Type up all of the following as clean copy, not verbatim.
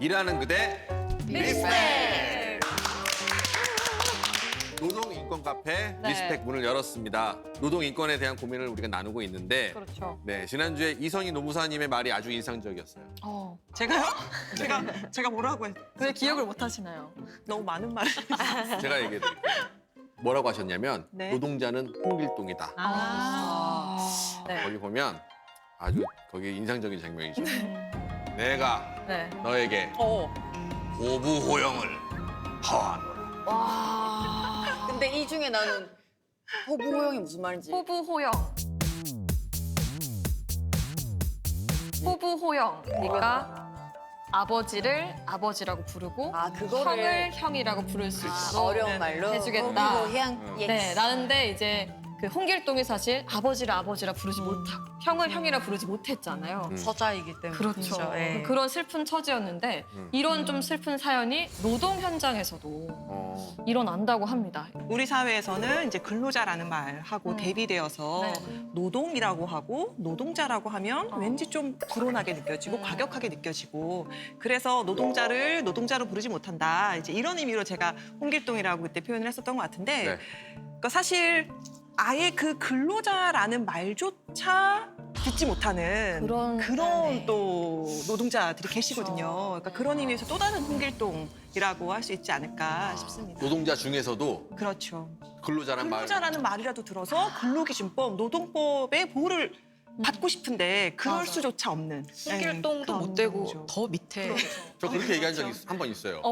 일하는 그대 리스펙! 노동 인권 카페 네. 리스펙 문을 열었습니다. 노동 인권에 대한 고민을 우리가 나누고 있는데 그렇죠. 네, 지난주에 이선희 노무사님의 말이 아주 인상적이었어요. 제가요? 제가 뭐라고 했? 왜 기억을 못 하시나요? 너무 많은 말을. 제가 얘기해 드릴게요. 뭐라고 하셨냐면 네. 노동자는 홍길동이다. 네. 거기 보면 아주 거기 인상적인 장면이죠. 내가 네. 너에게 고부호영을 하노라. 와. 근데 이 중에 나는 호부호영이 무슨 말인지. 호부호영. 호부호영이니까 아버지를 아버지라고 부르고 아, 그거를 형을 형이라고 부를 수 있도록 어려운 말로 해주겠다. 호부호영. 네, 나는데 이제 그 홍길동이 사실 아버지를 아버지라 부르지 못하고 형을 형이라 부르지 못했잖아요. 서자이기 때문에. 그렇죠. 예. 그런 슬픈 처지였는데 이런 좀 슬픈 사연이 노동 현장에서도 일어난다고 합니다. 우리 사회에서는 이제 근로자라는 말하고 대비되어서 네. 노동이라고 하고 노동자라고 하면 왠지 좀 불온하게 느껴지고 과격하게 느껴지고 그래서 노동자를 노동자로 부르지 못한다. 이제 이런 의미로 제가 홍길동이라고 그때 표현을 했었던 것 같은데 네. 그러니까 사실 아예 그 근로자라는 말조차 듣지 못하는 그런, 네. 또 노동자들이 계시거든요. 그러니까 그런 의미에서 또 다른 홍길동이라고 할 수 있지 않을까 싶습니다. 노동자 중에서도 그렇죠. 근로자란 말. 근로자라는 말이라도 들어서 근로기준법, 노동법의 보호를 받고 싶은데 그럴 맞아. 수조차 없는. 홍길동도 그런 못 되고 거죠. 더 밑에 저 그렇게 얘기한 적이 한 번 있어요.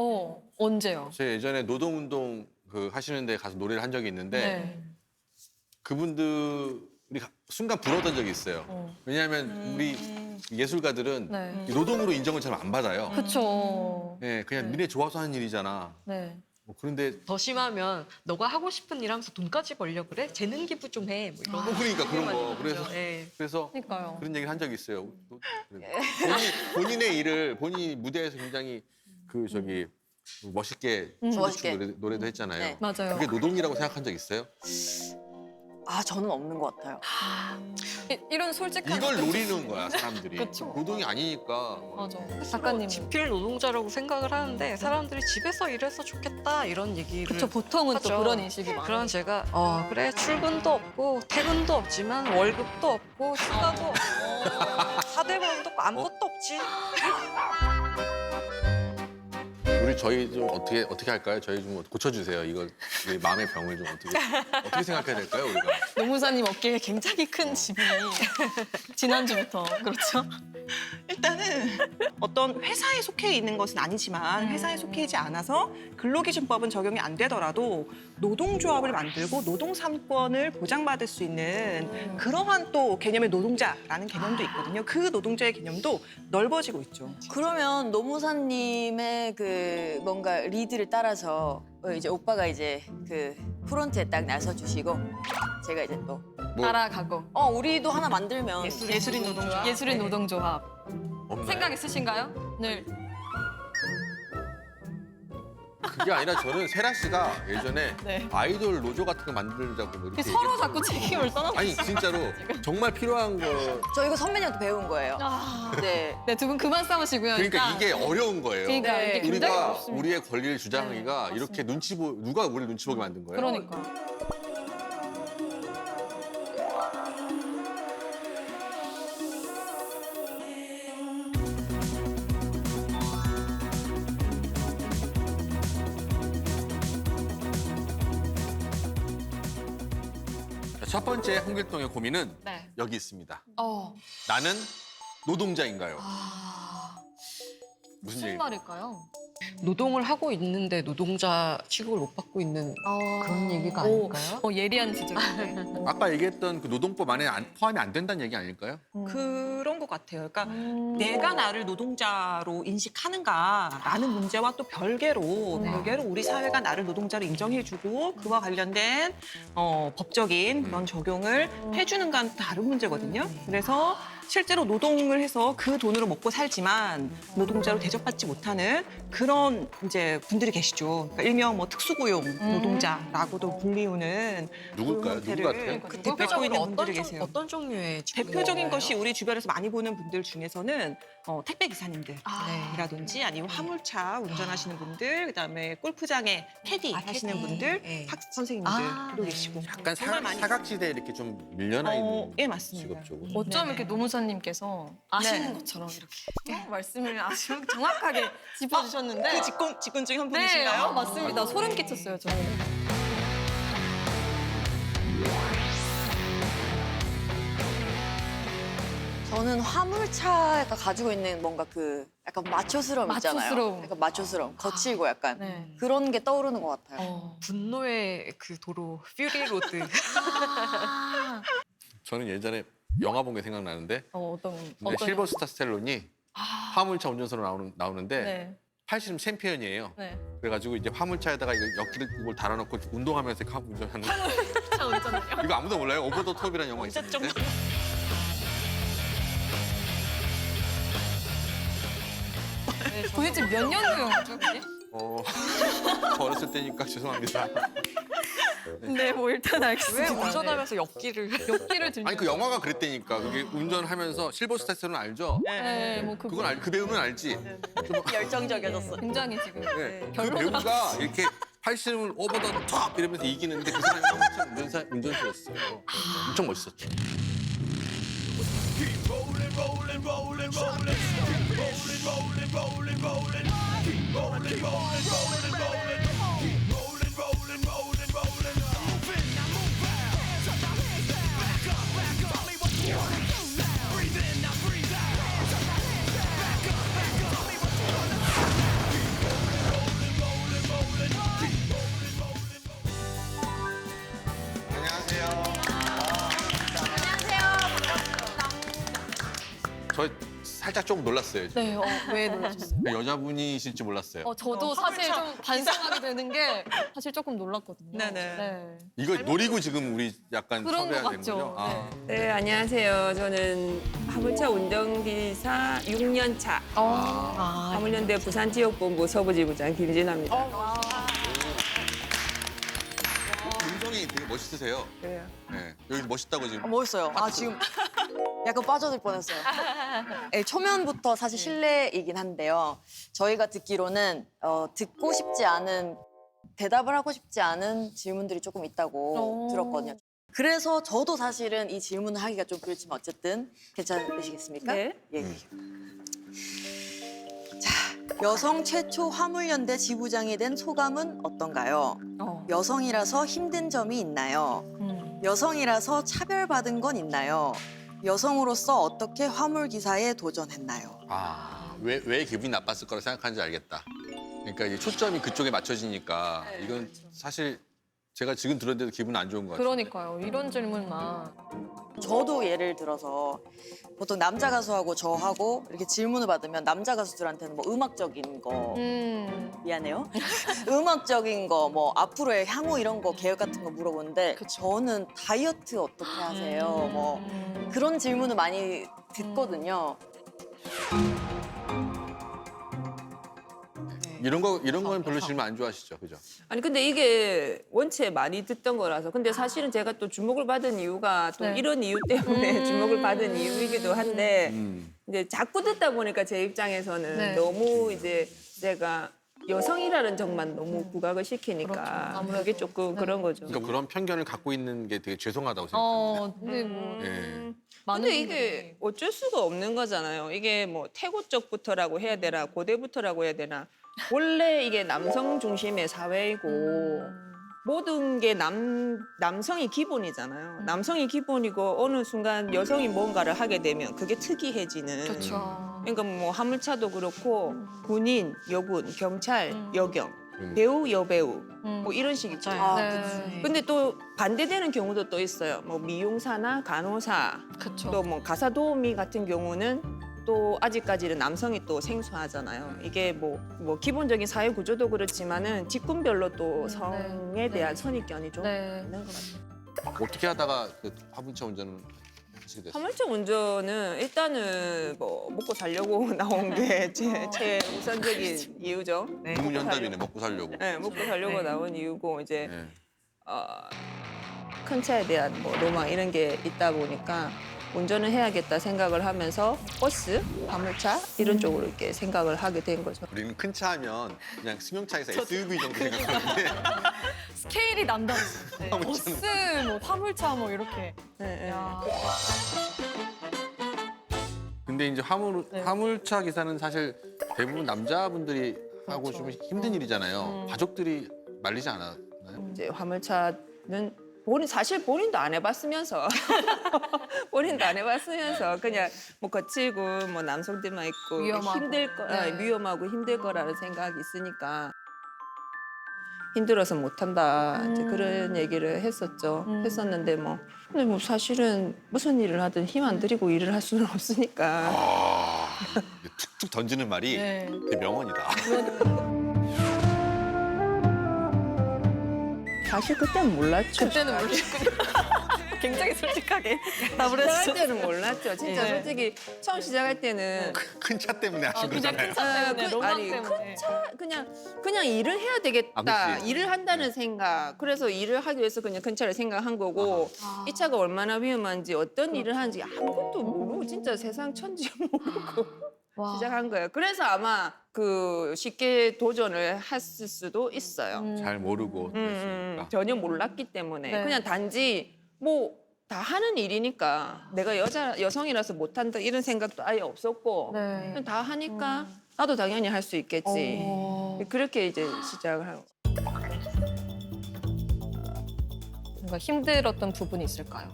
언제요? 제가 예전에 노동운동 하시는 데 가서 노래를 한 적이 있는데 네. 그분들이 순간 부러웠던 적이 있어요. 왜냐하면 우리 예술가들은 네. 이 노동으로 인정을 잘 안 받아요. 그쵸. 네, 그냥 니네 좋아서 하는 일이잖아. 네. 뭐 그런데 더 심하면 너가 하고 싶은 일 하면서 돈까지 벌려 그래? 재능 기부 좀 해. 뭐 이런 그러니까 그런 거. 많이 그래서 있죠. 예. 그러니까요. 그런 얘기를 한 적이 있어요. 본인의 일을 본인이 무대에서 굉장히 멋있게 춤도 멋있게. 추고 노래도 했잖아요. 네. 맞아요. 그게 노동이라고 생각한 적 있어요? 아, 저는 없는 것 같아요. 이런 솔직한 이걸 노리는 거야 사람들이. 그쵸. 노동이 아니니까. 맞아. 작가님. 지필 노동자라고 생각을 하는데 사람들이 집에서 일해서 좋겠다 이런 얘기를 그쵸. 보통은 또 하죠. 그런 인식이 많아요. 그런 제가 그래 출근도 없고 퇴근도 없지만 월급도 없고 휴가도 없고 사대보험도 없고 아무것도 없지. 우리 저희 좀 어떻게 할까요? 저희 좀 고쳐주세요. 이거 우리 마음의 병을 좀 어떻게 생각해야 될까요? 우리가. 노무사님 어깨에 굉장히 큰 지분이 지난주부터 그렇죠? 일단은 어떤 회사에 속해 있는 것은 아니지만 회사에 속해 있지 않아서 근로기준법은 적용이 안 되더라도 노동조합을 만들고 노동 3권을 보장받을 수 있는 그러한 또 개념의 노동자라는 개념도 있거든요. 그 노동자의 개념도 넓어지고 있죠. 그러면 노무사님의 그 뭔가 리드를 따라서 이제 오빠가 이제 그 프론트에 딱 나서 주시고 제가 이제 또 뭐 따라가고. 우리도 하나 만들면 예술인 노동조합. 예술인 노동조합. 없나요? 생각 있으신가요? 늘. 그게 아니라 저는 세라 씨가 예전에 네. 아이돌 노조 같은 거 만들자고 뭐 이렇게 서로 얘기했어요. 자꾸 책임을 떠나고 아니 진짜로 정말 필요한 거. 저 이거 선배님한테 배운 거예요. 네. 네, 두 분 그만 싸우시고요. 그러니까 일단. 이게 어려운 거예요. 그러니까 네. 이게 굉장히 우리가 어렵습니다. 우리의 권리를 주장하기가 네, 이렇게 누가 우리를 눈치 보게 만든 거예요? 그러니까. 자, 첫 번째 홍길동의 고민은 네. 여기 있습니다. 어. 나는 노동자인가요? 무슨 무슨 얘기? 말일까요? 노동을 하고 있는데 노동자 취급을 못 받고 있는 그런 얘기가 아닐까요? 예리한 지적인데. 아까 얘기했던 그 노동법 안에 포함이 안 된다는 얘기 아닐까요? 그런 것 같아요. 그러니까 내가 나를 노동자로 인식하는가라는 문제와 또 별개로 우리 사회가 나를 노동자로 인정해주고 그와 관련된 법적인 그런 적용을 해주는가는 다른 문제거든요. 그래서 실제로 노동을 해서 그 돈으로 먹고 살지만 노동자로 대접받지 못하는 그런 그런 이제 분들이 계시죠. 그러니까 일명 뭐 특수고용 노동자라고도 불리우는 누굴까요? 그 누구 같아요? 그 대표적으로 있는 분들이 어떤, 계세요. 어떤 종류의 직업인가요? 대표적인 것이 우리 주변에서 많이 보는 분들 중에서는 택배 기사님들이라든지 네. 아니면 화물차 운전하시는 분들, 그다음에 골프장에 캐디 하시는 캐디. 분들, 네. 학습 선생님들도 계시고 약간 정말 많이 사각지대에 이렇게 좀 밀려나 있는 예, 맞습니다. 직업 쪽으로. 어쩜 네네. 이렇게 노무사님께서 아시는 네. 것처럼 이렇게 말씀을 아주 정확하게 짚어주셨는데. 그 직군 중에 한 네, 분이신가요? 아, 맞습니다. 소름 끼쳤어요, 저. 저는 화물차가 가지고 있는 뭔가 그 약간 마초스러움 있잖아요. 마초스러움. 약간 마초스러움, 거칠고 약간 네. 그런 게 떠오르는 것 같아요. 분노의 그 도로 퓨리 로드. 아, 저는 예전에 영화 본 게 생각나는데 어떤 근데 실버스타 스텔론이 화물차 운전수로 나오는데 네. 팔씨름 챔피언이에요. 네. 그래가지고 이제 화물차에다가 이거 역기를 이걸 달아놓고 운동하면서 카 운전하는 차 운전을요? 이거 아무도 몰라요? 오버 더 톱이라는 영화 있었는데 도대체 몇 년도 영화죠, 그게? 저 어렸을 때니까 죄송합니다. 네, 뭐 일단 왜 알겠습니다. 운전하면서 역기를. 역기를 들려. 아니 그 영화가 그랬다니까 그게 운전하면서 실버스타 스텔론 알죠? 네, 뭐 그건 그 배우는 알지? 열정적이어졌어. 굉장히 지금. 네. 그 결론은 배우가 이렇게 팔씨름을 오버 더 톱 이러면서 이기는데 그 사람이 화물차 운전수였어요. 엄청 멋있었죠. 저 살짝 조금 놀랐어요. 네, 왜 놀라셨어요? 여자분이실지 몰랐어요. 저도 사실 좀 반성하게 되는 게 사실 조금 놀랐거든요. 네네. 네. 이거 노리고 지금 우리 약간 그런 섭외가 것 된 같죠. 거죠? 아. 네, 안녕하세요. 저는 화물차 운전기사 6년 차 화물연대 부산지역본부 서부지부장 김진아입니다. 음성이 되게 멋있으세요. 그래요. 네. 여기 멋있다고 지금. 멋있어요. 아 지금 약간 빠져들 뻔했어요. 네, 초면부터 사실 실례이긴 한데요. 저희가 듣기로는 듣고 싶지 않은 대답을 하고 싶지 않은 질문들이 조금 있다고 들었거든요. 그래서 저도 사실은 이 질문을 하기가 좀 그렇지만 어쨌든 괜찮으시겠습니까? 네. 예. 자, 여성 최초 화물연대 지부장이 된 소감은 어떤가요? 여성이라서 힘든 점이 있나요? 여성이라서 차별받은 건 있나요? 여성으로서 어떻게 화물기사에 도전했나요? 왜 기분이 나빴을 거라 생각하는지 알겠다. 그러니까 이제 초점이 그쪽에 맞춰지니까 네, 이건 그렇죠. 사실 제가 지금 들었는데도 기분 안 좋은 것 같아요. 그러니까요. 이런 질문만. 저도 예를 들어서 보통 남자 가수하고 저하고 이렇게 질문을 받으면 남자 가수들한테는 뭐 음악적인 거 미안해요. 음악적인 거 뭐 앞으로의 향후 이런 거 계획 같은 거 물어보는데 저는 다이어트 어떻게 하세요? 뭐 그런 질문을 많이 듣거든요. 이런 건 별로 질문 안 좋아하시죠, 그죠? 아니 근데 이게 원체 많이 듣던 거라서 근데 사실은 제가 또 주목을 받은 이유가 또 네. 이런 이유 때문에 주목을 받은 이유이기도 한데 음. 이제 자꾸 듣다 보니까 제 입장에서는 네. 너무 이제 제가 여성이라는 점만 너무 부각을 시키니까 그렇죠. 아무래도. 그게 조금 그런 거죠. 그러니까 그런 편견을 갖고 있는 게 되게 죄송하다고 생각합니다. 근데 뭐. 예. 많은 근데 이게 어쩔 수가 없는 거잖아요. 이게 뭐 태고 쪽부터라고 해야 되나 고대부터라고 해야 되나 원래 이게 남성 중심의 사회이고 모든 게 남성이 기본이잖아요. 남성이 기본이고 어느 순간 여성이 뭔가를 하게 되면 그게 특이해지는. 그렇죠. 그러니까 뭐 화물차도 그렇고 군인, 여군, 경찰, 여경, 배우, 여배우 뭐 이런 식이죠. 네. 근데 또 반대되는 경우도 또 있어요. 뭐 미용사나 간호사, 그렇죠. 또 뭐 가사 도우미 같은 경우는 또 아직까지는 남성이 또 생소하잖아요. 이게 뭐 기본적인 사회 구조도 그렇지만은 직군별로 또 성에 대한 선입견이 좀 네. 있는 것 같아요. 어떻게 하다가 그 화물차 운전을 하시게 됐어요? 화물차 운전은 일단은 뭐 먹고 살려고 나온 게 제 우선적인 이유죠. 네, 국문연답이네, 먹고 살려고. 네, 먹고 살려고 나온 이유고 이제 네. 큰 차에 대한 뭐 로망 이런 게 있다 보니까 운전을 해야겠다 생각을 하면서 버스, 화물차 이런 쪽으로 이렇게 생각을 하게 된 거죠. 우리는 큰 차 하면 그냥 승용차에서 SUV 정도 생각하는데 스케일이 남다르죠. 네. 버스, 뭐 화물차 뭐 이렇게. 네, 네. 야. 근데 이제 화물차 기사는 사실 대부분 남자분들이 하고 좀 힘든 일이잖아요. 가족들이 말리지 않았나요? 이제 화물차는 사실 본인도 안 해봤으면서 본인도 안 해봤으면서 그냥 뭐 거칠고 뭐 남성들만 있고 위험하고. 힘들 거 네. 위험하고 힘들 거라는 생각이 있으니까 힘들어서 못한다 이제 그런 얘기를 했었죠. 했었는데 뭐 근데 뭐 사실은 무슨 일을 하든 힘 안 들이고 일을 할 수는 없으니까 아, 툭툭 던지는 말이 네. 되게 명언이다. 사실 그때는 몰랐죠. 그때는 모르겠군요. 굉장히 솔직하게 답을 시작할 했어. 때는 몰랐죠. 진짜 네. 솔직히 처음 시작할 때는 큰 차 때문에 하신 그냥 거잖아요. 큰 차 때문에, 로망 아니, 때문에. 그냥 일을 해야 되겠다. 아, 그치. 일을 한다는 생각. 그래서 일을 하기 위해서 그냥 큰 차를 생각한 거고 이 차가 얼마나 위험한지 어떤 일을 하는지 아무것도 모르고 진짜 세상 천지 모르고 와. 시작한 거예요. 그래서 아마 그 쉽게 도전을 했을 수도 있어요. 잘 모르고 그랬으니까. 전혀 몰랐기 때문에 네. 그냥 단지 뭐 다 하는 일이니까 내가 여성이라서 못한다 이런 생각도 아예 없었고 네. 그냥 다 하니까 나도 당연히 할 수 있겠지. 그렇게 이제 시작을 하고. 뭔가 힘들었던 부분이 있을까요?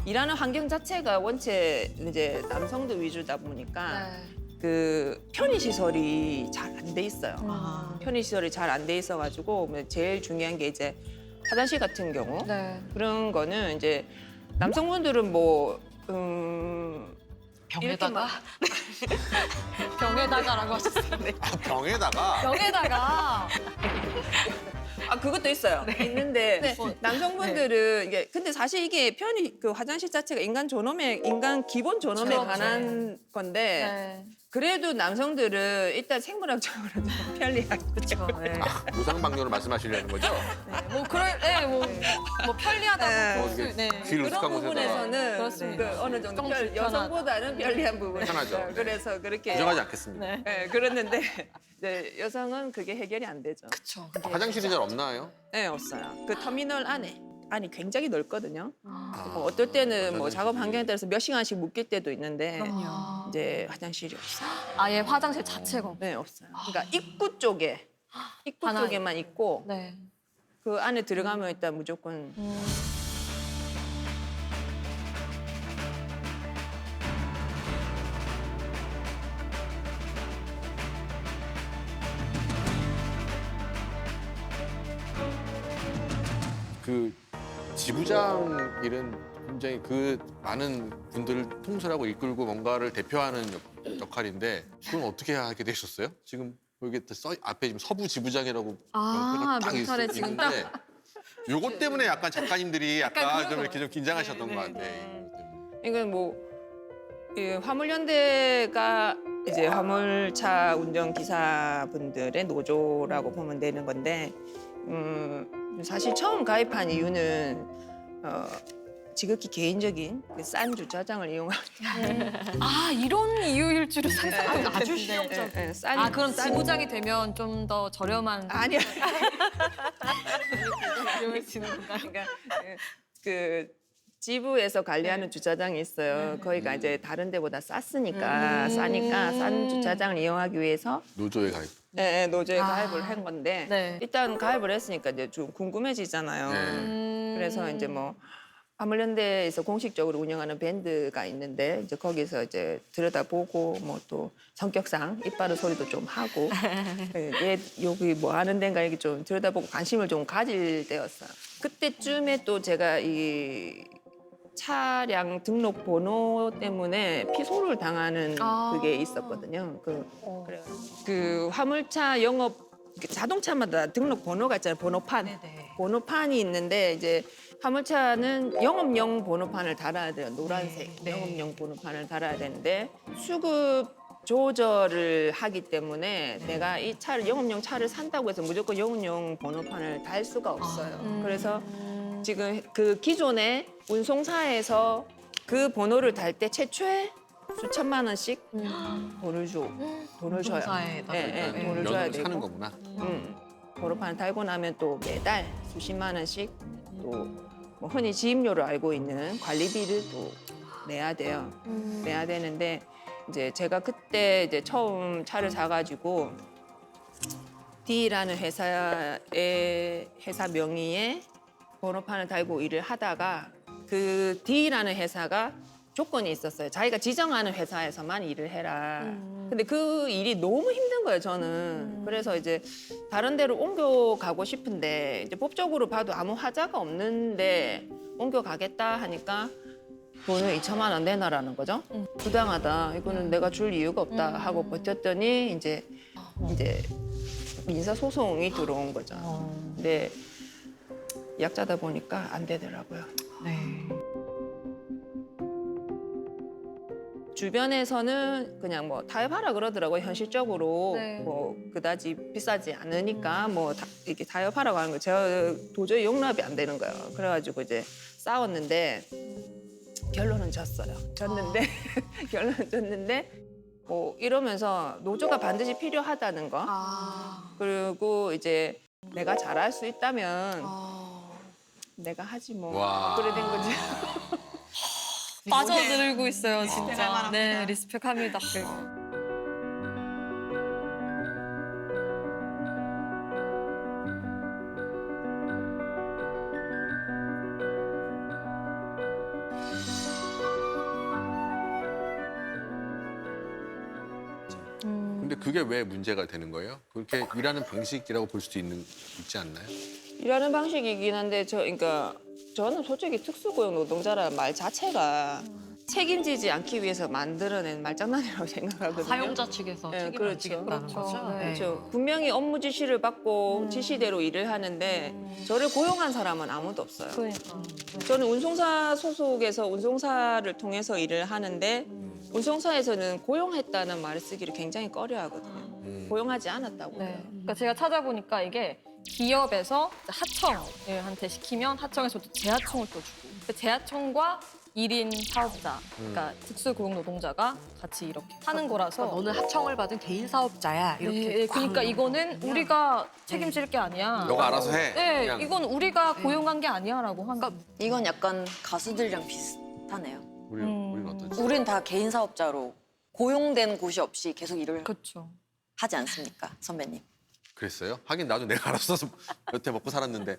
일하는 환경 자체가 원체 이제 남성들 위주다 보니까 네. 그 편의 시설이 잘 안 돼 있어요. 음. 편의 시설이 잘 안 돼 있어가지고 제일 중요한 게 이제 화장실 같은 경우 네. 그런 거는 이제 남성분들은 뭐 병에다가 병에다가라고 하셨어요. 네. 아, 병에다가 병에다가 아 그것도 있어요. 있는데 네. 남성분들은 이게 근데 사실 이게 편의 그 화장실 자체가 인간 기본 존엄에 그렇죠. 관한 건데 네. 그래도 남성들은 일단 생물학적으로 좀 편리하게 그렇죠. 네. 무상방뇨를 말씀하시려는 거죠? 뭐 그럴 뭐 편리하다고 네. 볼 수, 네. 길 그런 으슥한 곳에다가 부분에서는 그렇습니다. 그 어느 정도 좀 불편하다. 여성보다는 편리한 부분이 편하죠. 있어요. 그래서 그렇게 부정하지 않겠습니다. 네. 네, 그랬는데 이제 여성은 그게 해결이 안 되죠. 그렇죠. 화장실이 잘 없나요? 네, 없어요. 그 터미널 안이 굉장히 넓거든요. 아, 뭐 어떨 때는 뭐 화장실이. 작업 환경에 따라서 몇 시간씩 묶일 때도 있는데 아. 이제 화장실이 없어요. 아예 화장실 자체가 없- 네, 없어요. 그러니까 입구 쪽에만 있고 네. 그 안에 들어가면 일단 무조건 그 지부장 일은 굉장히 그 많은 분들을 통솔하고 이끌고 뭔가를 대표하는 역할인데 그건 어떻게 하게 되셨어요? 지금 여기 앞에 지금 서부 지부장이라고 아, 명패가 딱 명찰에 지금 있는데 요것 때문에 약간 작가님들이 약간 좀 그런 이렇게 좀 긴장하셨던 네, 것 네, 같아. 네. 이것 때문에. 이건 뭐 화물연대가 이제 화물차 운전 기사분들의 노조라고 보면 되는 건데 사실 처음 가입한 이유는 지극히 개인적인 그 싼 주차장을 이용하는 아 이런 이유일 줄은 상상하기 아주 네, 실용적. 네, 싼- 아 그럼 싼- 지부장이 되면 좀 더 저렴한 아니야. 비용을 지는구나. 그러니까 그 지부에서 관리하는 주차장이 있어요. 거기가 이제 다른 데보다 싸니까 싼 주차장을 이용하기 위해서 노조에 가입. 노조에 아. 가입을 한 건데 네. 일단 가입을 했으니까 이제 좀 궁금해지잖아요. 네. 그래서 이제 뭐 화물연대에서 공식적으로 운영하는 밴드가 있는데 이제 거기서 이제 들여다보고 뭐 또 성격상 입바른 소리도 좀 하고 얘 여기 뭐 하는 데인가 이렇게 좀 들여다보고 관심을 좀 가질 때였어요. 그때쯤에 또 제가 이 차량 등록 번호 때문에 피소를 당하는 아. 그게 있었거든요. 그 화물차 영업 자동차마다 등록 번호가 있잖아요. 번호판. 그 번호판이 있는데 이제 화물차는 영업용 번호판을 달아야 돼요. 노란색 영업용 번호판을 달아야 되는데 수급 조절을 하기 때문에 내가 이 차를 영업용 차를 산다고 해서 무조건 영업용 번호판을 달 수가 없어요. 그래서 지금 그 기존의 운송사에서 그 번호를 달 때 최초에 수천만 원씩 돈을 줘요. 운송사에다가. 돈을 줘야 면허를 되고. 사는 거구나. 번호판을 달고 나면 또 매달 수십만 원씩 또 뭐 흔히 지입료로 알고 있는 관리비를 또 내야 돼요. 내야 되는데 이제 제가 그때 이제 처음 차를 사가지고 D라는 회사의 회사 명의의 번호판을 달고 일을 하다가 그 D라는 회사가 조건이 있었어요. 자기가 지정하는 회사에서만 일을 해라. 근데 그 일이 너무 힘든 거예요, 저는. 그래서 이제 다른 데로 옮겨가고 싶은데 이제 법적으로 봐도 아무 하자가 없는데 옮겨가겠다 하니까 돈을 2천만 원 내놔라는 거죠. 부당하다. 이거는 내가 줄 이유가 없다 하고 버텼더니 이제 민사 소송이 들어온 거죠. 근데 약자다 보니까 안 되더라고요. 네. 주변에서는 그냥 뭐 타협하라 그러더라고요. 현실적으로 네. 뭐 그다지 비싸지 않으니까 뭐 이렇게 타협하라고 하는 거 제가 도저히 용납이 안 되는 거예요. 그래가지고 이제 싸웠는데 결론은 졌어요. 졌는데 결론은 졌는데 뭐 이러면서 노조가 반드시 필요하다는 거 그리고 이제 내가 잘할 수 있다면 내가 하지 뭐 와. 그래 된 거지. 빠져들고 있어요, 리스펙할 진짜. 만합니다. 네, 리스펙합니다. 근데 그게 왜 문제가 되는 거예요? 그렇게 일하는 방식이라고 볼 수도 있지 않나요? 일하는 방식이긴 한데 그러니까 저는 솔직히 특수고용 노동자라는 말 자체가 책임지지 않기 위해서 만들어낸 말장난이라고 생각하거든요. 사용자 측에서 네, 책임을 그렇죠. 지겠다는 거죠. 네. 그렇죠. 분명히 업무 지시를 받고 지시대로 일을 하는데 저를 고용한 사람은 아무도 없어요. 그러니까. 저는 운송사 소속에서 운송사를 통해서 일을 하는데 운송사에서는 고용했다는 말을 쓰기를 굉장히 꺼려하거든요. 고용하지 않았다고 해요. 네. 그러니까 제가 찾아보니까 이게 기업에서 하청한테 시키면 하청에서도 재하청을 또 주고 그 재하청과 1인 사업자, 그러니까 특수고용 노동자가 같이 이렇게 하는 거라서 너는 하청을 받은 개인 사업자야 이렇게. 네, 그러니까 이거는 우리가 책임질 게 아니야. 너가 알아서 해. 네, 그냥. 이건 우리가 고용한 게 아니야라고 하는 거예요. 이건 약간 가수들이랑 비슷하네요. 우리는 어떠지? 우린 다 개인 사업자로 고용된 곳이 없이 계속 일을 그렇죠. 하지 않습니까, 선배님? 그랬어요? 하긴 나도 내가 알아서 여태 먹고 살았는데.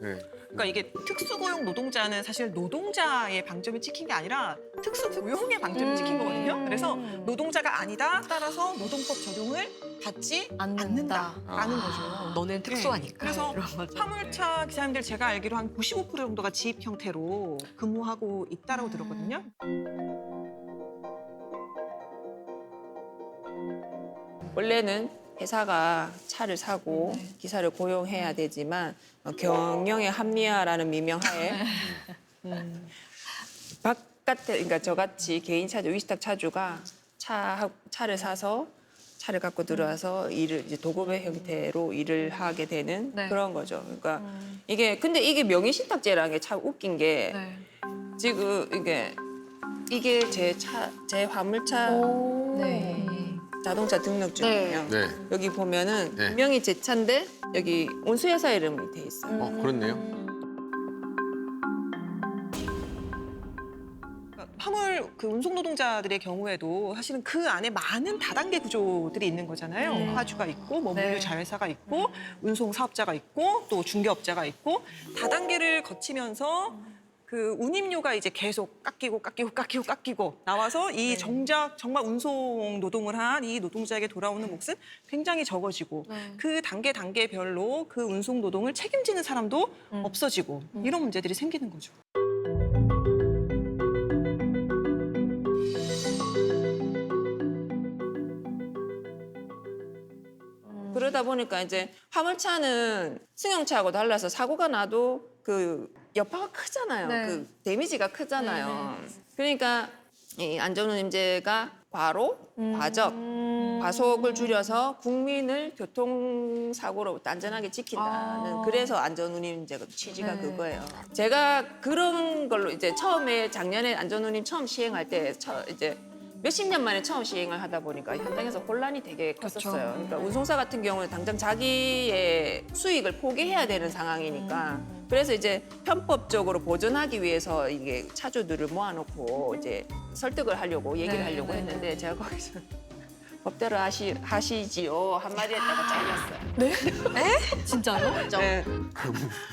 네. 그러니까 이게 특수고용 노동자는 사실 노동자의 방점이 찍힌 게 아니라 특수고용의 방점이 찍힌 거거든요. 그래서 노동자가 아니다. 따라서 노동법 적용을 받지 않는다. 않는다라는 거죠. 너는 특수하니까. 그래서 이런 거죠. 화물차 기사님들 제가 알기로 한 95% 정도가 지입 형태로 근무하고 있다라고 들었거든요. 원래는 회사가 차를 사고 기사를 고용해야 되지만 경영의 합리화라는 미명하에 바깥에 그러니까 저같이 개인 차주, 위탁 차주가 차를 사서 차를 갖고 들어와서 일을 이제 도급의 형태로 일을 하게 되는 네. 그런 거죠. 그러니까 근데 이게 명의신탁제라는 게 참 웃긴 게 네. 지금 이게 제 화물차 네. 자동차 등록증이에요. 네. 여기 보면은 네. 분명히 제 차인데 여기 운수회사 이름이 돼 있어요. 그렇네요. 그러니까 화물 그 운송 노동자들의 경우에도 사실은 그 안에 많은 다단계 구조들이 있는 거잖아요. 화주가 있고 뭐 네. 물류 자회사가 있고 운송 사업자가 있고 또 중개업자가 있고 다단계를 거치면서 그 운임료가 이제 계속 깎이고 나와서 이 정작 정말 운송 노동을 한 이 노동자에게 돌아오는 몫은 굉장히 적어지고 그 단계별로 그 운송 노동을 책임지는 사람도 없어지고 이런 문제들이 생기는 거죠. 그러다 보니까 이제 화물차는 승용차하고 달라서 사고가 나도 그 여파가 크잖아요. 네. 그 데미지가 크잖아요. 그러니까 이 안전운임제가 과로, 과적, 과속을 줄여서 국민을 교통사고로부터 안전하게 지킨다는 그래서 안전운임제가 취지가 네. 그거예요. 제가 그런 걸로 이제 처음에 작년에 안전운임 처음 시행할 때 이제 몇십 년 만에 처음 시행을 하다 보니까 현장에서 혼란이 되게 컸었어요. 그러니까 운송사 같은 경우는 당장 자기의 수익을 포기해야 되는 상황이니까 그래서 이제 편법적으로 보존하기 위해서 이게 차주들을 모아놓고 이제 설득을 하려고 얘기를 하려고 했는데 제가 거기서 법대로 하시지요 한마디 했다가 잘렸어요. 진짜요? 네.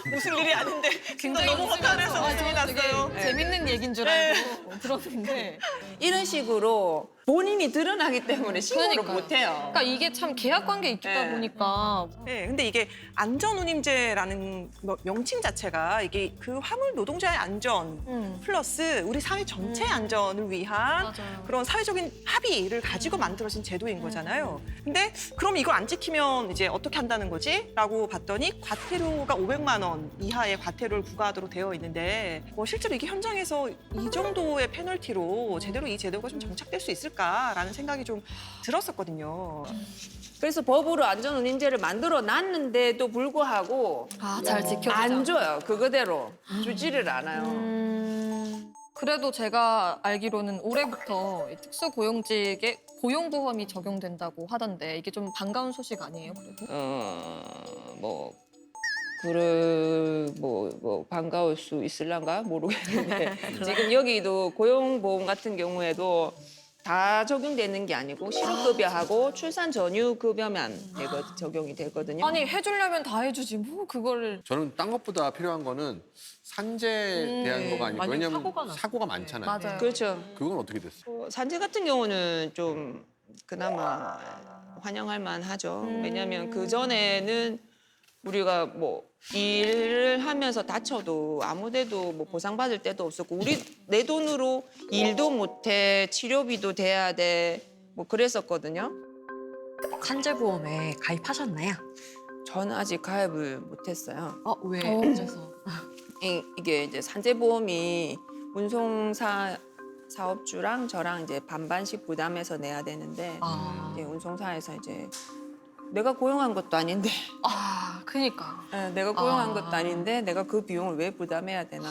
무슨 일이 아닌데 굉장히 너무 허탈해서 웃음이 되게 났어요. 재밌는 얘기인 줄 알고 들었는데. 이런 식으로 본인이 드러나기 때문에 신고를 그러니까요. 못해요. 그러니까 이게 참 계약 관계 있다 네. 보니까 네, 근데 이게 안전운임제라는 명칭 자체가 이게 그 화물 노동자의 안전 플러스 우리 사회 전체의 안전을 위한 맞아요. 그런 사회적인 합의를 가지고 만들어진 제도인 거잖아요. 근데 그럼 이걸 안 지키면 이제 어떻게 한다는 거지? 라고 봤더니 과태료가 500만 원 이하의 과태료를 부과하도록 되어 있는데 실제로 이게 현장에서 이 정도의 페널티로 제대로 이 제도가 좀 정착될 수 있을까라는 생각이 좀 들었었거든요. 그래서 법으로 안전운임제를 만들어 놨는데도 불구하고 잘 지켜주자. 안 줘요. 그거대로 주지를 않아요. 그래도 제가 알기로는 올해부터 이 특수고용직에 고용보험이 적용된다고 하던데 이게 좀 반가운 소식 아니에요? 그래도? 뭐 반가울 수 있을란가 모르겠는데 지금 여기도 고용보험 같은 경우에도 다 적용되는 게 아니고 실업급여하고 출산 전후 급여만 적용이 되거든요. 아니 해주려면 다 해주지 뭐 그거를. 저는 딴 것보다 필요한 거는 산재에 대한 거가 아니고 만약 왜냐면 사고가 나서. 사고가 많잖아요. 맞아요. 그렇죠. 그건 어떻게 됐어요? 산재 같은 경우는 좀 그나마 환영할 만하죠. 왜냐하면 그 전에는 우리가 뭐 일을 하면서 다쳐도 아무데도 뭐 보상받을 때도 없었고 내 돈으로 일도 못해 치료비도 돼야 돼 뭐 그랬었거든요. 산재보험에 가입하셨나요? 저는 아직 가입을 못했어요. 왜? 어. 어째서? 이게 이제 산재보험이 운송사 사업주랑 저랑 이제 반반씩 부담해서 내야 되는데 이제 운송사에서 이제 내가 고용한 것도 아닌데 그니까. 내가 고용한 것도 아닌데 내가 그 비용을 왜 부담해야 되나.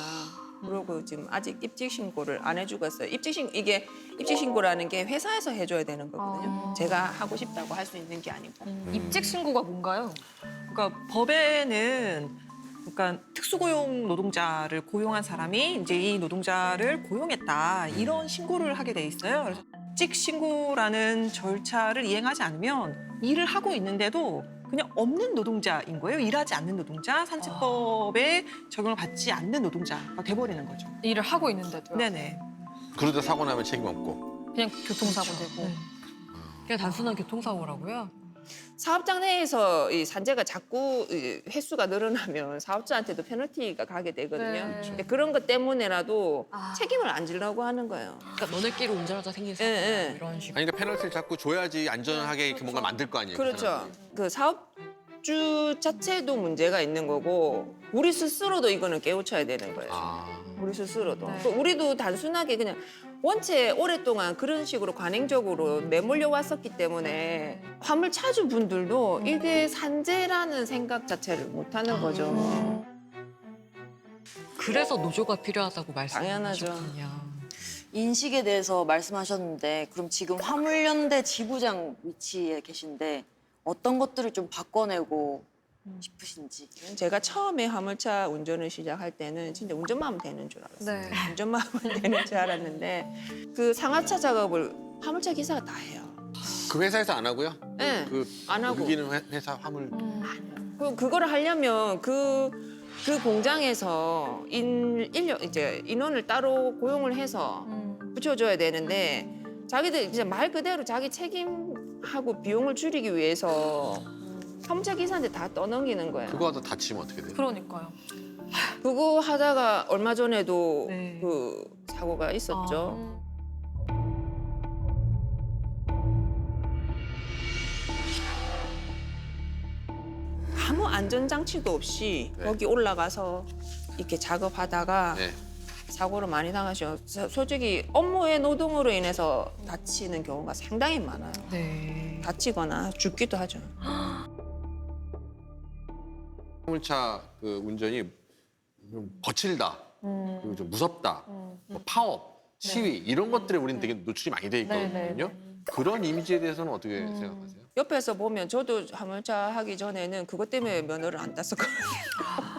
그러고 지금 아직 입직 신고를 안 해주고 있어요. 입직 신고라는 게 회사에서 해줘야 되는 거거든요. 제가 하고 싶다고 할 수 있는 게 아니고. 입직 신고가 뭔가요? 그러니까 법에는 그러니까 특수고용 노동자를 고용한 사람이 이제 이 노동자를 고용했다 이런 신고를 하게 돼 있어요. 그래서 입직 신고라는 절차를 이행하지 않으면 일을 하고 있는데도 그냥 없는 노동자인 거예요. 일하지 않는 노동자, 산재법에 적용을 받지 않는 노동자가 돼버리는 거죠. 일을 하고 있는데도요? 네네. 그러다 사고 나면 책임 없고. 그냥 교통사고 되고. 그냥 단순한 교통사고라고요? 사업장 내에서 이 산재가 자꾸 이 횟수가 늘어나면 사업자한테도 페널티가 가게 되거든요. 네. 근데 그런 것 때문에라도 책임을 안 지려고 하는 거예요. 그러니까 너네끼리 운전하다 생긴 사고 예. 이런 식으로. 아니 그러니까 페널티를 자꾸 줘야지 안전하게 이렇게 뭔가 만들 거 아니에요. 그 그렇죠. 사람들이. 그 사업주 자체도 문제가 있는 거고 우리 스스로도 이거는 깨우쳐야 되는 거예요. 우리 스스로도. 네. 그 우리도 단순하게 그냥 원체 오랫동안 그런 식으로 관행적으로 내몰려 왔었기 때문에 화물 차주분들도 이게 산재라는 생각 자체를 못 하는 거죠. 그래서 노조가 필요하다고 당연하죠. 말씀하셨군요. 인식에 대해서 말씀하셨는데 그럼 지금 화물연대 지부장 위치에 계신데 어떤 것들을 좀 바꿔내고 싶으신지. 제가 처음에 화물차 운전을 시작할 때는 진짜 운전만 하면 되는 줄 알았어요. 네. 운전만 하면 되는 줄 알았는데 그 상하차 작업을 화물차 기사가 다 해요. 그 회사에서 안 하고요? 네, 그 안 하고. 여기는 회사 화물. 그거를 하려면 그 공장에서 인원을 따로 고용을 해서 붙여줘야 되는데 자기들 이제 말 그대로 자기 책임하고 비용을 줄이기 위해서 화물차 기사한테 다 떠넘기는 거예요. 그거 하다 다치면 어떻게 돼요? 그러니까요. 그거 하다가 얼마 전에도 네. 그 사고가 있었죠. 아무 안전장치도 없이 네. 거기 올라가서 이렇게 작업하다가 네. 사고를 많이 당하셔. 솔직히 업무의 노동으로 인해서 다치는 경우가 상당히 많아요. 네. 다치거나 죽기도 하죠. 화물차 그 운전이 좀 거칠다, 그리고 좀 무섭다, 뭐 파업, 시위 이런 것들에 우리는 되게 노출이 많이 돼 있거든요. 그런 이미지에 대해서는 어떻게 생각하세요? 옆에서 보면 저도 화물차 하기 전에는 그것 때문에 면허를 안 땄었거든요.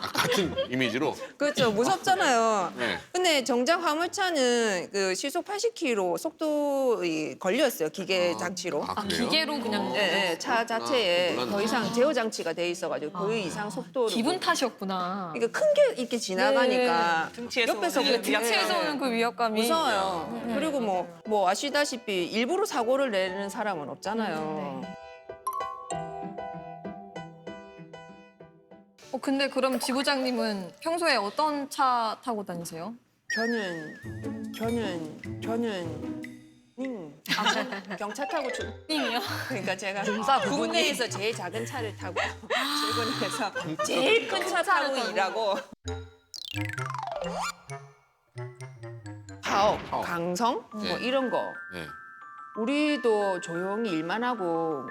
같은 이미지로. 그렇죠. 무섭잖아요. 네. 근데 정작 화물차는 그 시속 80km 속도 걸렸어요. 기계 장치로. 아, 그래요? 기계로 그냥 네, 차 자체에 몰랐네. 더 이상 제어 장치가 돼 있어가지고 그 이상 속도를 기분 탓이었구나. 이게 큰 게 이렇게 지나가니까 등치에서 옆에서 오는 그 등치에서 오는 그 위협감이 무서워요. 그리고 뭐 아시다시피 일부러 사고를 내는 사람은 없잖아요. 근데 그럼 지부장님은 평소에 어떤 차 타고 다니세요? 저는 경차 타고 님이요? 그러니까 제가 공사 부분이. 국내에서 제일 작은 차를 타고 출근해서 제일 큰 차 타고 일하고 파업, 파업. 강성 네. 뭐 이런 거 네. 우리도 조용히 일만 하고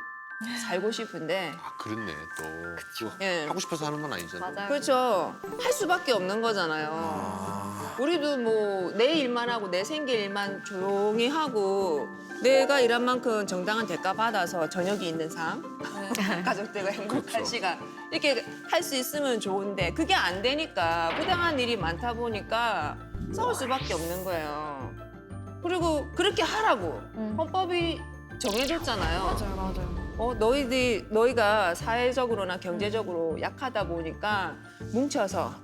살고 싶은데 아, 그렇네 또. 그거 예. 하고 싶어서 하는 건 아니잖아요. 맞아요. 그렇죠. 할 수밖에 없는 거잖아요. 우리도 뭐 내 일만 하고 내 생계 일만 조용히 하고 내가 일한 만큼 정당한 대가 받아서 저녁이 있는 삶, 가족들과 행복한 그렇죠. 시간 이렇게 할 수 있으면 좋은데 그게 안 되니까 부당한 일이 많다 보니까 싸울 수밖에 없는 거예요. 그리고 그렇게 하라고 헌법이 정해줬잖아요. 맞아요. 너희가 사회적으로나 경제적으로 약하다 보니까 뭉쳐서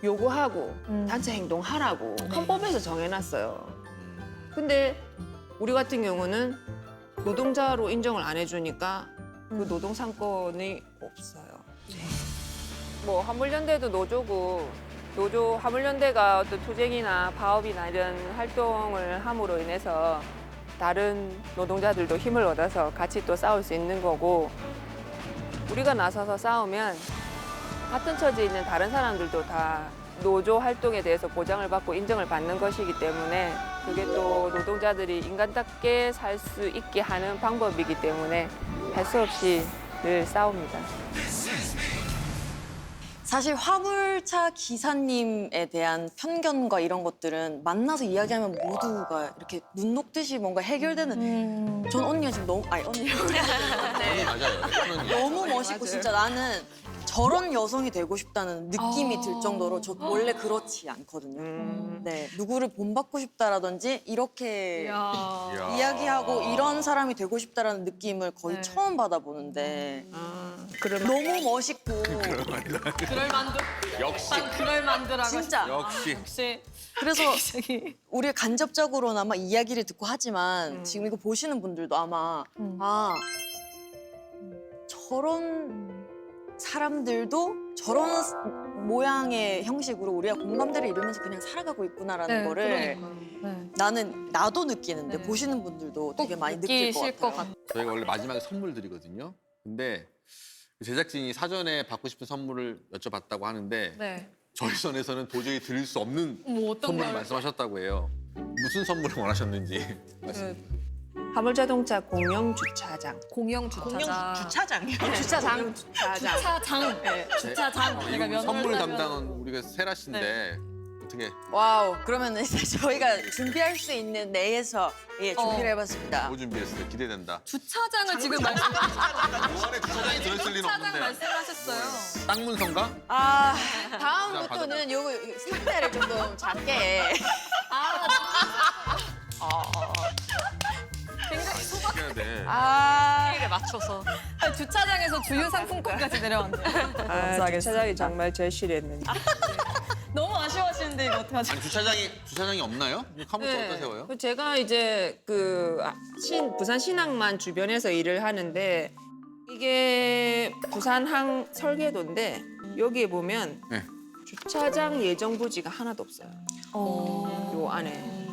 요구하고 단체 행동하라고 헌법에서 정해놨어요. 근데 우리 같은 경우는 노동자로 인정을 안 해주니까 그 노동 상권이 없어요. 뭐 화물연대도 노조고 화물연대가 어떤 투쟁이나 파업이나 이런 활동을 함으로 인해서 다른 노동자들도 힘을 얻어서 같이 또 싸울 수 있는 거고 우리가 나서서 싸우면 같은 처지에 있는 다른 사람들도 다 노조 활동에 대해서 보장을 받고 인정을 받는 것이기 때문에 그게 또 노동자들이 인간답게 살 수 있게 하는 방법이기 때문에 할 수 없이 늘 싸웁니다. 사실 화물차 기사님에 대한 편견과 이런 것들은 만나서 이야기하면 모두가 이렇게 눈 녹듯이 뭔가 해결되는. 전 언니가 지금 너무 언니라고 언니 맞아요. 언니. 너무 멋있고 맞아요. 진짜 나는 저런 여성이 되고 싶다는 느낌이 들 정도로 저 원래 그렇지 않거든요. 네, 누구를 본받고 싶다라든지 이렇게 이야. 이야기하고 이런 사람이 되고 싶다라는 느낌을 거의 네. 처음 받아보는데 그러면 너무 멋있고 그럴 만들. 역시 그럴 만들라고. 진짜 역시. 역시. 그래서 굉장히. 우리가 간접적으로나마 이야기를 듣고 하지만 지금 이거 보시는 분들도 아마 저런 사람들도 저런 모양의 형식으로 우리가 공감대를 이루면서 그냥 살아가고 있구나라는 거를 나도 느끼는데 네. 보시는 분들도 되게 많이 느낄 느끼실 것 것 같아요. 같아요. 저희가 원래 마지막에 선물 드리거든요. 근데 제작진이 사전에 받고 싶은 선물을 여쭤봤다고 하는데 네. 저희 선에서는 도저히 드릴 수 없는 뭐 어떤 선물을 걸? 말씀하셨다고 해요. 무슨 선물을 원하셨는지 말씀. 화물자동차 공영 주차장. 공영 공영 주차장. 주차장이요. 주차장. 주차장. 주차장. 주차장. 이거 내가 면허를 선물 따면. 담당은 우리가 세라 씨인데 어떻게 와우. 그러면 이제 저희가 준비할 수 있는 내에서 준비를 해봤습니다. 뭐 준비했어요? 기대된다. 주차장을 지금 뭐 안에 주차장이 들어있을 리는 주차장 없는데. 말씀하셨어요. 땅문서인가? 다음부터는 요거 상대를 좀 작게. 굉장히 소박. 해야 돼. 에 맞춰서. 주차장에서 주유 상품권까지 내려왔네요. 주차장이 정말 제일 싫어했는데. 너무 아쉬워하시는데 이거 어떡하지? 아니 주차장이 없나요? 카무트 어디다 세워요? 제가 이제 부산 신항만 주변에서 일을 하는데 이게 부산항 설계도인데 여기에 보면 네. 주차장 예정 부지가 하나도 없어요. 요 안에.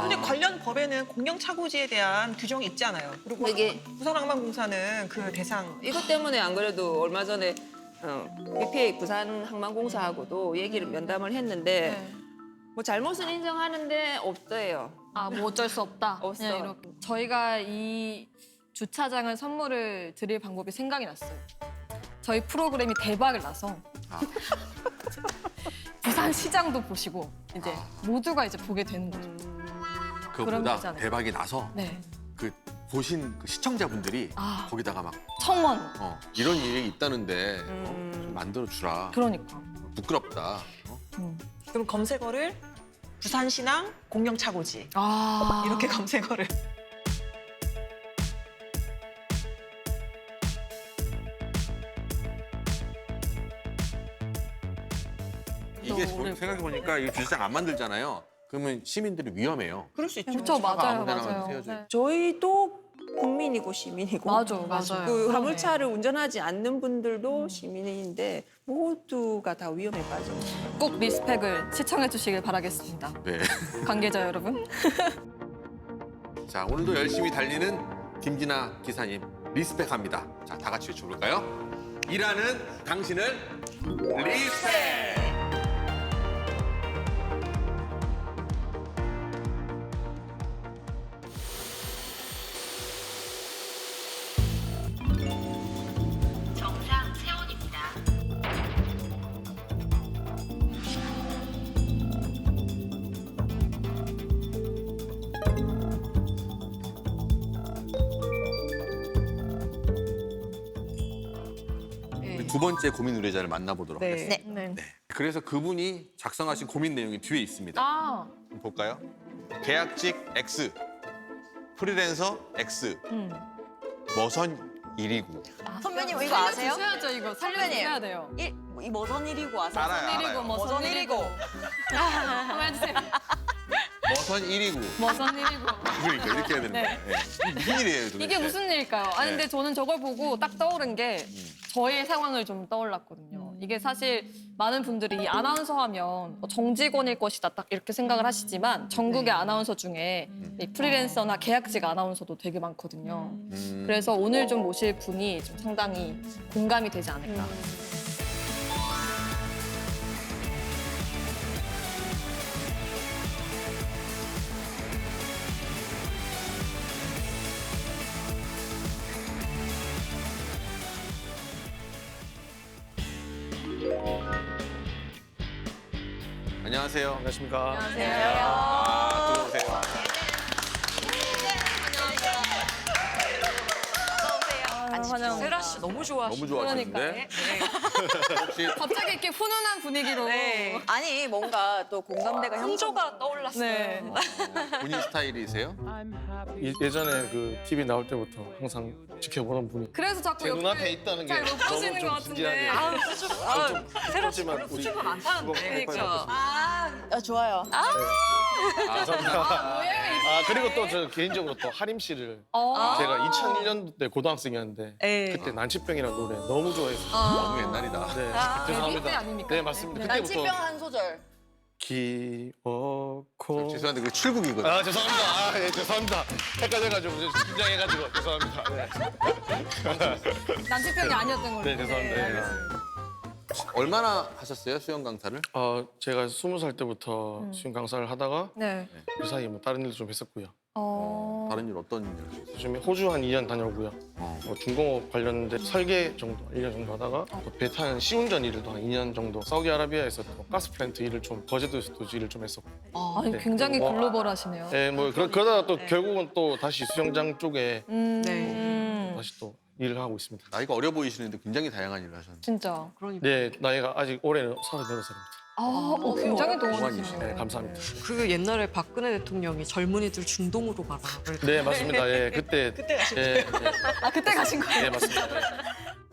근데 관련 법에는 공영 차고지에 대한 규정이 있잖아요. 그리고 이게 부산항만공사는 그 대상. 이것 때문에 안 그래도 얼마 전에 BPA 부산 항만공사하고도 얘기를 면담을 했는데 네. 뭐 잘못은 인정하는데 없어요. 아, 뭐 어쩔 수 없다. 없어. 그냥 이렇게. 저희가 이 주차장을 선물을 드릴 방법이 생각이 났어요. 저희 프로그램이 대박을 나서 아. 부산 시장도 보시고 이제 아. 모두가 이제 보게 되는 거죠. 그런 그거보다 거잖아요. 대박이 나서 네. 그 보신 그 시청자분들이 아. 거기다가 막 청원. 이런 일이 있다는데 음. 좀 만들어 주라. 그러니까. 부끄럽다. 그럼 검색어를 부산신항 공영차고지 아. 이렇게 검색어를. 이게 너무 어려워. 생각해 보니까 이 주차장 안 만들잖아요. 그러면 시민들이 위험해요. 그럴 수 있죠. 그렇죠, 차가 맞아요, 아무 데나 맞아요. 세워져 네. 저희도 국민이고 시민이고 맞아. 그 화물차를 운전하지 않는 분들도 시민인데 모두가 다 위험에 빠진 거예요. 꼭 리스펙을 시청해 주시길 바라겠습니다. 네. 관계자 여러분. 자, 오늘도 열심히 달리는 김진아 기사님 리스펙합니다. 자, 다 같이 외쳐볼까요? 일하는 당신을 리스펙! 정상 세운입니다. 우리 두 번째 고민 의뢰자를 만나보도록 네. 하겠습니다. 네. 그래서 그분이 작성하신 고민 내용이 뒤에 있습니다. 아. 한번 볼까요? 계약직 X, 프리랜서 X, 머선 1이구. 선배님 이거 아세요? 살려주셔야죠, 이거. 살려주셔야 돼요. 이 머선 일이고 아세요? 알아요, 일이고 알아요. 머선 일이고. 한번 해주세요. 머선 1이구. 머선 일이고. 그러니까 이렇게 해야 되는 네. 거예요. 네. 이게 무슨 일이에요, 도대체? 이게 무슨 일일까요? 아니 네. 근데 저는 저걸 보고 딱 떠오른 게 저의 상황을 좀 떠올랐거든요. 이게 사실 많은 분들이 이 아나운서 하면 뭐 정직원일 것이다 딱 이렇게 생각을 하시지만 전국의 아나운서 중에 이 프리랜서나 계약직 아나운서도 되게 많거든요. 그래서 오늘 좀 모실 분이 좀 상당히 공감이 되지 않을까. 안녕하세요. 안녕하십니까. 아, 들어오세요. 환영. 세라 씨 너무 좋아하시네. 너무 좋아하시는데? 혹시 갑자기 이렇게 훈훈한 분위기로. 네. 아니 뭔가 또 공감대가 홍조가 떠올랐어요. 네. 본인 스타일이세요? 예전에 그 TV 나올 때부터 항상 지켜보는 분이 그래서 자꾸 제 눈앞에 있다는 게 잘 못 보시는 너무 좀 것 같은데. 진지하게. 세라 씨 하지만 별로 우리 후추가 많다는데. 그러니까. 아, 좋아요. 감사합니다. 아 그리고 또 저 개인적으로 또 하림 씨를 제가 2001년도 때 고등학생이었는데 그때 난치병이라는 노래 너무 좋아했어요. 너무 옛날이다. 네, 데뷔 때 죄송합니다. 아닙니까? 네 맞습니다. 난치병 그때부터 한 소절. 아, 기억고. 죄송한데 그 출국이거든요. 아 죄송합니다. 아, 예, 죄송합니다. 헷갈려가지고 긴장해가지고 죄송합니다. 네, 난치병이 아니었던 걸로. 네 죄송합니다. 네. 얼마나 하셨어요, 수영 강사를? 제가 20살 때부터 수영 강사를 하다가 네. 그 사이에 뭐 다른 일도 좀 했었고요. 다른 일 어떤 일 하셨어요? 요즘에 호주 한 2년 다녀오고요. 어. 중공업 관련된 설계 정도 1년 정도 하다가 또 배 타는 시운전 일을 또 한 2년 정도 사우디아라비아에서 또 가스 플랜트 일을 좀 거제도에서도 일을 좀 했었고. 아니 네. 굉장히 뭐, 글로벌하시네요. 네, 뭐 그러다가 또 결국은 또 다시 수영장 쪽에 다시 또 일을 하고 있습니다. 나이가 어려 보이시는데 굉장히 다양한 일을 하셨는데. 진짜. 네, 나이가 아직 올해는 38살입니다. 굉장히 동안이시네. 동안이시네. 네, 감사합니다. 그 옛날에 박근혜 대통령이 젊은이들 중동으로 가라. 네, 맞습니다. 예, 그때 예, 아 그때 가신 거예요? 네, 맞습니다.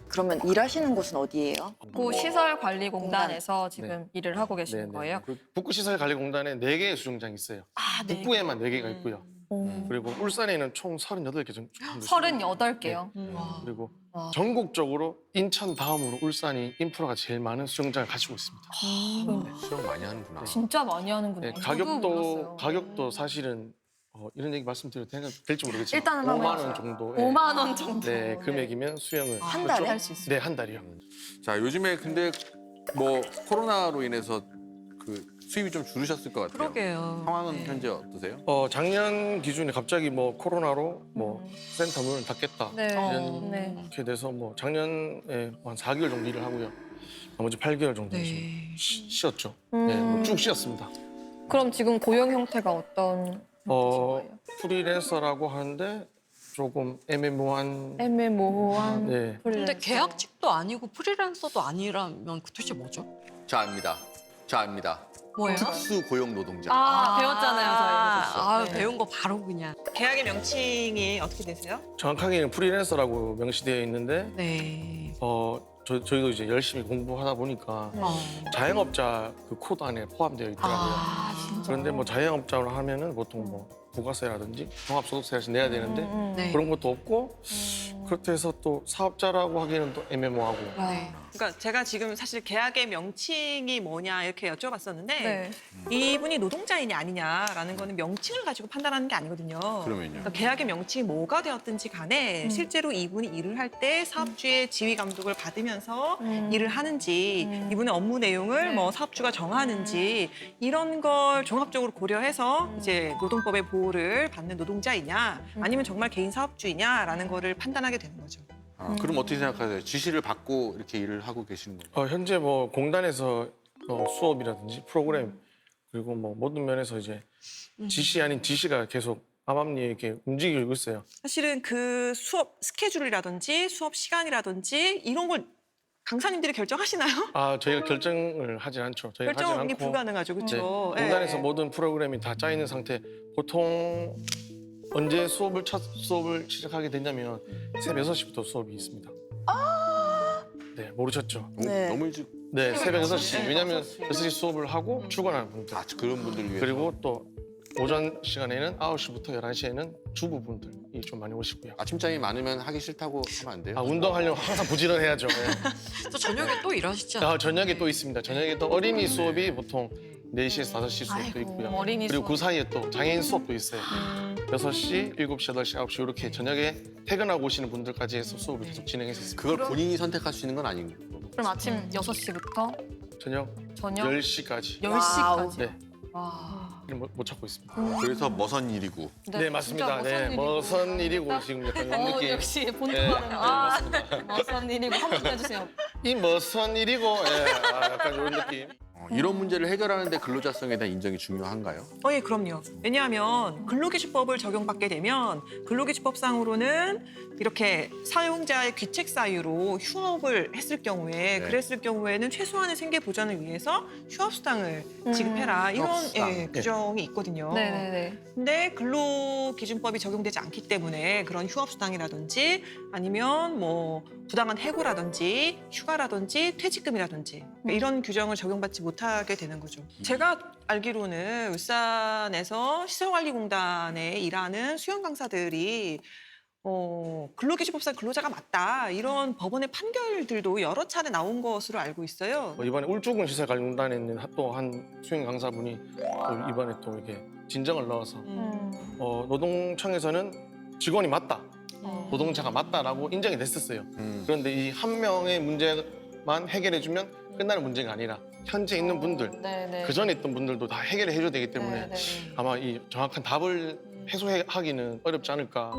그러면 일하시는 곳은 어디예요? 그 시설관리공단에서 지금 일을 하고 계시는 네, 거예요? 그 북구시설관리공단에 4개의 수영장이 있어요. 북부에만 4개가 있고요. 그리고 울산에는 총 38개 정도. 38개요. 그리고 전국적으로 인천 다음으로 울산이 인프라가 제일 많은 수영장을 가지고 있습니다. 수영 많이 하는구나. 진짜 많이 하는군요. 네, 저도 몰랐어요. 가격도 사실은 이런 얘기 말씀드려도 될지 모르겠지만 일단은 한번 5만 원 해주세요. 정도 5만 원 정도. 네, 금액이면 수영을 한 달에? 할 수 있어요. 네, 한 달이요. 자, 요즘에 근데 뭐 코로나로 인해서 그 수입이 좀 줄으셨을 것 같아요. 그러게요. 상황은 네. 현재 어떠세요? 작년 기준에 갑자기 뭐 코로나로 뭐 센터 문을 닫겠다 네. 네. 이렇게 돼서 뭐 작년에 한 4개월 정도 일을 하고요. 나머지 8개월 정도 좀 네. 쉬었죠. 네, 뭐쭉 쉬었습니다. 그럼 지금 고용 형태가 어떤 어, 프리랜서라고 하는데 조금 애매모호한 애매모호한 네. 근데 계약직도 아니고 프리랜서도 아니라면 도대체 뭐죠? 자, 압니다. 자, 압니다. 뭐예요? 특수 고용 노동자. 배웠잖아요, 저희. 아, 배운 거 바로 그냥. 계약의 명칭이 어떻게 되세요? 정확하게는 프리랜서라고 명시되어 있는데 네. 저희도 이제 열심히 공부하다 보니까 자영업자 그 코드 안에 포함되어 있더라고요. 아, 진짜. 그런데 뭐 자영업자로 하면은 보통 뭐 부가세라든지 종합소득세를 내야 되는데 네. 그런 것도 없고 그렇다 해서 또 사업자라고 하기에는 또 애매모호하고 네. 그러니까 제가 지금 사실 계약의 명칭이 뭐냐 이렇게 여쭤봤었는데 네. 이분이 노동자이냐 아니냐라는 거는 명칭을 가지고 판단하는 게 아니거든요. 그러면요. 그러니까 계약의 명칭이 뭐가 되었든지 간에 실제로 이분이 일을 할 때 사업주의 지휘 감독을 받으면서 일을 하는지 이분의 업무 내용을 네. 뭐 사업주가 정하는지 이런 걸 종합적으로 고려해서 이제 노동법의 보호를 받는 노동자이냐 아니면 정말 개인 사업주이냐라는 거를 판단하게 되는 거죠. 아, 그럼 어떻게 생각하세요? 지시를 받고 이렇게 일을 하고 계시는 건가요? 현재 뭐 공단에서 수업이라든지 프로그램 그리고 뭐 모든 면에서 이제 지시 아닌 지시가 계속 암암리에 이렇게 움직이고 있어요. 사실은 그 수업 스케줄이라든지 수업 시간이라든지 이런 걸 강사님들이 결정하시나요? 저희가 결정을 하지 않죠. 저희가 하지 결정이 않고 불가능하죠, 네, 그렇죠? 공단에서 모든 프로그램이 다 짜 있는 상태. 보통 언제 첫 수업을 시작하게 되냐면 새벽 6시부터 수업이 있습니다. 네, 모르셨죠? 너무, 네. 너무 일찍. 네, 새벽 6시. 왜냐면 6시 수업을 하고 출근하는 분들. 아, 그런 분들 위해서. 그리고 또 오전 시간에는 9시부터 11시에는 주부분들이 좀 많이 오시고요. 아침잠이 많으면 하기 싫다고 하면 안 돼요? 운동하려면 항상 부지런해야죠. 네. 또 저녁에 또 일하시지 않아요? 저녁에 또 있습니다. 저녁에 또 어린이 수업이 보통 4시에서 5시 수업도 아이고, 있고요. 어린이 그리고 그 수업. 사이에 또 장애인 수업도 있어요. 6시, 7시, 8시, 9시 이렇게 저녁에 퇴근하고 오시는 분들까지 해서 수업을 계속 진행했었습니다. 그걸 본인이 선택할 수 있는 건 아닌 거고. 그럼 아침 6시부터 저녁 저녁 10시까지. 10시까지. 네, 와. 못 찾고 있습니다. 그래서 머선 일이고. 네, 맞습니다. 네, 머선 일이고 지금 약간 이런 느낌. 역시 본토 네, 발음. 네, 맞습니다. 머선 일이고 한 번 해주세요. 이 머선 일이고 약간 이런 느낌. 이런 문제를 해결하는데 근로자성에 대한 인정이 중요한가요? 예, 그럼요. 왜냐하면 근로기준법을 적용받게 되면 근로기준법상으로는 이렇게 사용자의 귀책 사유로 휴업을 했을 경우에 그랬을 경우에는 최소한의 생계 보전을 위해서 휴업수당을 지급해라 이런 휴업수당. 규정이 있거든요. 네네네. 근데 근로기준법이 적용되지 않기 때문에 그런 휴업수당이라든지 아니면 뭐 부당한 해고라든지 휴가라든지 퇴직금이라든지 그러니까 이런 규정을 적용받지 못하게 되는 거죠. 제가 알기로는 울산에서 시설관리공단에 일하는 수영 강사들이 근로기준법상 근로자가 맞다 이런 법원의 판결들도 여러 차례 나온 것으로 알고 있어요. 이번에 울주군 시설관리공단에 있는 또 한 수행 강사분이 또 이번에 또 이렇게 진정을 넣어서 노동청에서는 직원이 맞다, 노동자가 맞다라고 인정이 됐었어요. 그런데 이 한 명의 문제만 해결해주면 끝나는 문제가 아니라 현재 있는 분들, 네네. 그 전에 있던 분들도 다 해결을 해줘야 되기 때문에 네네. 아마 이 정확한 답을 해소하기는 어렵지 않을까.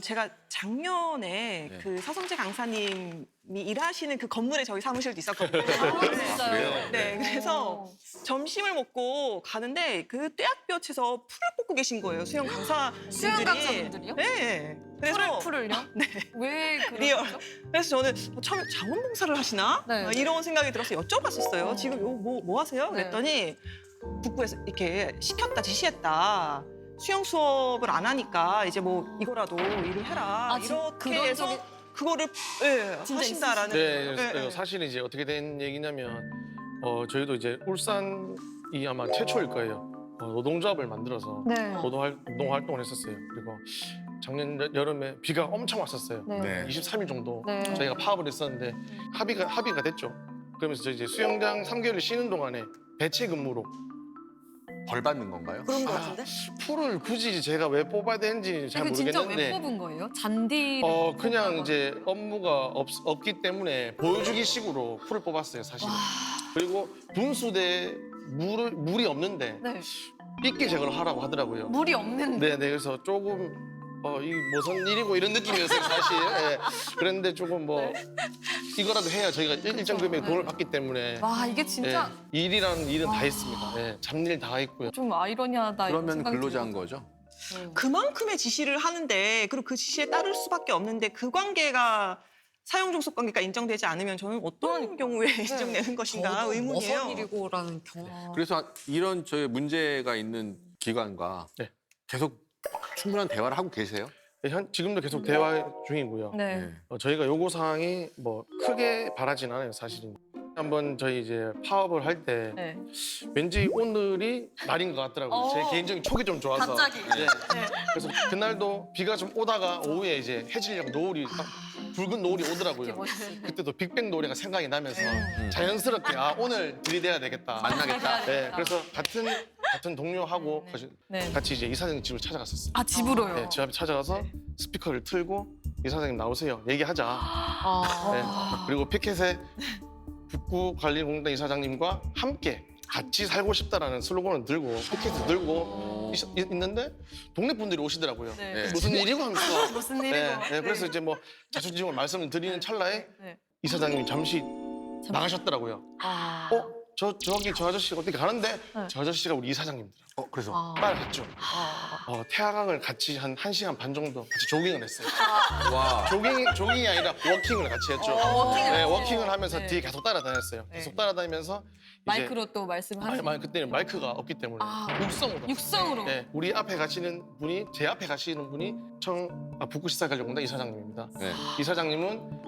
제가 작년에 네. 그 서성재 강사님이 일하시는 그 건물에 저희 사무실도 있었거든요. 진짜요? 네, 그래서 점심을 먹고 가는데 그 떼약볕에서 풀을 뽑고 계신 거예요. 수영 강사분들이. 수영 강사분들이요? 네. 그래서 풀을요? 네. 왜 리얼. 그러죠? 그래서 저는 처음에 자원봉사를 하시나? 네. 이런 생각이 들어서 여쭤봤었어요. 지금 뭐 하세요? 네. 그랬더니 북부에서 이렇게 시켰다, 지시했다. 수영 수업을 안 하니까 이제 뭐 이거라도 일을 해라. 이렇게 그런 해서 적이 그거를 진짜 하신다라는. 네, 네. 사실은 이제 어떻게 된 얘기냐면 저희도 이제 울산이 아마 최초일 거예요. 노동조합을 만들어서 네. 노동 활동을 했었어요. 그리고 작년 여름에 비가 엄청 왔었어요. 네. 네. 23일 정도 네. 저희가 파업을 했었는데 합의가 됐죠. 그러면서 저희 이제 수영장 3개월을 쉬는 동안에 배치 근무로 벌 받는 건가요? 그런 거 같은데? 풀을 굳이 제가 왜 뽑아야 되는지 잘 그 진짜 왜 모르겠는데 뽑은 거예요? 잔디를 그냥 뽑다가. 이제 업무가 없기 때문에 보여주기 식으로 풀을 뽑았어요, 사실은. 그리고 분수대에 물이 없는데 네. 삐끼 제거를 하라고 하더라고요. 물이 없는데. 네, 그래서 조금 이 무슨 일이고 이런 느낌이었어요, 사실. 예. 그랬는데 조금 이거라도 해야 저희가 일정 금액 돈을 받기 때문에 와 이게 진짜 예, 일이라는 일은 다 했습니다. 예, 잡일 다 했고요. 좀 아이러니하다. 이런 그러면 생각이 근로자인 들어요. 거죠? 그만큼의 지시를 하는데 그리고 그 지시에 따를 수밖에 없는데 그 관계가 사용종속 관계가 인정되지 않으면 저는 어떤 경우에 인정되는 것인가 저도 의문이에요. 무슨 일이고라는 경우. 그래서 이런 저희 문제가 있는 기관과 네. 계속 충분한 대화를 하고 계세요? 지금도 계속 대화 중이고요. 네. 저희가 요구 사항이 뭐 크게 바라진 않아요, 사실은. 한번 저희 이제 파업을 할 때 네. 왠지 오늘이 날인 것 같더라고요. 제 개인적인 촉이 좀 좋아서. 갑자기. 네. 그래서 그날도 비가 좀 오다가 오후에 이제 해지려고 노을이 딱 붉은 노을이 오더라고요. 그때도 빅뱅 노래가 생각이 나면서 자연스럽게 오늘 들이대야 되겠다. 만나겠다. 네. 그래서 같은 동료하고 네. 같이 이제 이사장님 집을 찾아갔었어요. 아 집으로요. 네, 집 앞에 찾아가서 스피커를 틀고 이사장님 나오세요. 얘기하자. 네. 그리고 피켓에 북구관리공단 이사장님과 함께 같이 살고 싶다라는 슬로건을 들고 피켓을 들고 있는데 동네 분들이 오시더라고요. 네. 무슨 일이고 하면서. 무슨 일이고. 네, 그래서 이제 뭐 자초지종을 말씀을 드리는 찰나에 네. 이사장님이 잠시 나가셨더라고요. 저기 저 아저씨가 어떻게 가는데 저 아저씨가 우리 이사장님이더라고요. 그래서 따라갔죠. 태화강을 같이 한 1시간 반 정도 같이 조깅을 했어요. 와. 조깅이 아니라 워킹을 같이 했죠. 네, 워킹을 하면서 네. 뒤에 계속 따라다녔어요. 계속 따라다니면서 마이크로 또 말씀하시는. 그때는 마이크가 없기 때문에 아. 육성으로. 육성으로. 네, 우리 앞에 가시는 분이 제 앞에 가시는 분이 북구시사관리공단 이사장님입니다. 네. 이사장님은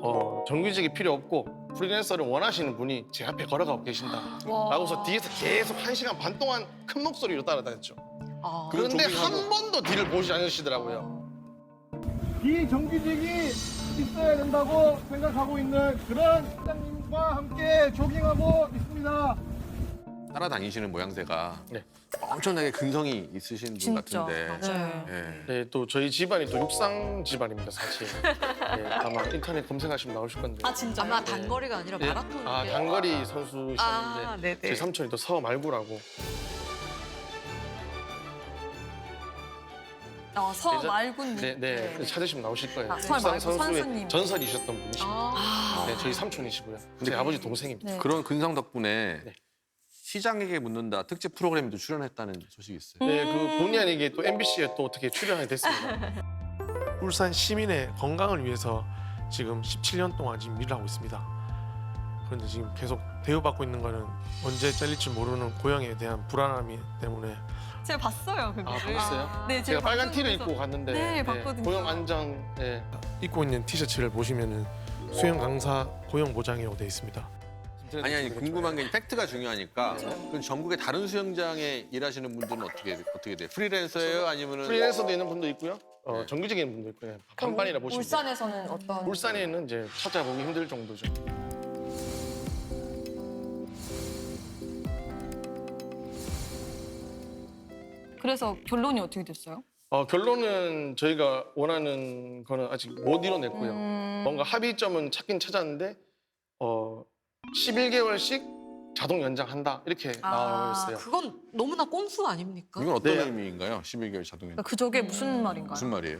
정규직이 필요 없고 프리랜서를 원하시는 분이 제 앞에 걸어가고 계신다. 와. 라고서 뒤에서 계속 1시간 반 동안 큰 목소리로 따라다녔죠. 그런데 조깅하고. 한 번도 뒤를 보지 않으시더라고요. 비정규직이 있어야 된다고 생각하고 있는 그런 시장님과 함께 조깅하고 있습니다. 따라다니시는 모양새가 네. 엄청나게 근성이 있으신 분 진짜. 같은데. 맞아요. 예. 네, 또 저희 집안이 또 육상 집안입니다, 사실. 네, 아마 인터넷 검색하시면 나오실 건데. 진짜. 아마 단거리가 아니라 네. 마라톤. 단거리 선수셨는데 네네. 제 삼촌이 또 서말구라고. 서말군님. 네. 그래서 찾으시면 나오실 거예요. 아, 육상 서말구 선수의 선수님. 전설이셨던 분이시고. 네, 저희 삼촌이시고요. 제 아버지 동생입니다. 네. 그런 근성 덕분에 네. 시장에게 묻는다 특집 프로그램에도 출연했다는 소식이 있어요. 네, 그 본의 아니게 또 MBC에 또 어떻게 출연하게 됐습니다. 울산 시민의 건강을 위해서 지금 17년 동안 지금 일을 하고 있습니다. 그런데 지금 계속 대우받고 있는 거는 언제 잘릴지 모르는 고향에 대한 불안함이 때문에. 제가 봤어요 그거를. 보셨어요? 네, 제가 빨간 티를 방송에서. 입고 갔는데 네, 봤거든요. 고용 안전 입고 있는 티셔츠를 보시면은 수영 강사 고용 보장이라고 되어 있습니다. 아니 궁금한 게 팩트가 중요하니까. 그럼 전국의 다른 수영장에 일하시는 분들은 어떻게 돼요? 프리랜서예요? 아니면은 프리랜서도 있는 분도 있고요. 네. 정규직에 있는 분도 있고요. 반반이라 보시면 돼요. 울산에서는 어떤? 울산에는 이제 찾아보기 힘들 정도죠. 그래서 결론이 어떻게 됐어요? 결론은 저희가 원하는 거는 아직 못 이뤄냈고요. 음. 뭔가 합의점은 찾긴 찾았는데 11개월씩 자동 연장한다 이렇게 나와 있어요. 그건 너무나 꼼수 아닙니까? 이건 어떤 네. 의미인가요? 11개월 자동연. 그 저게 무슨 말인가요? 무슨 말이에요?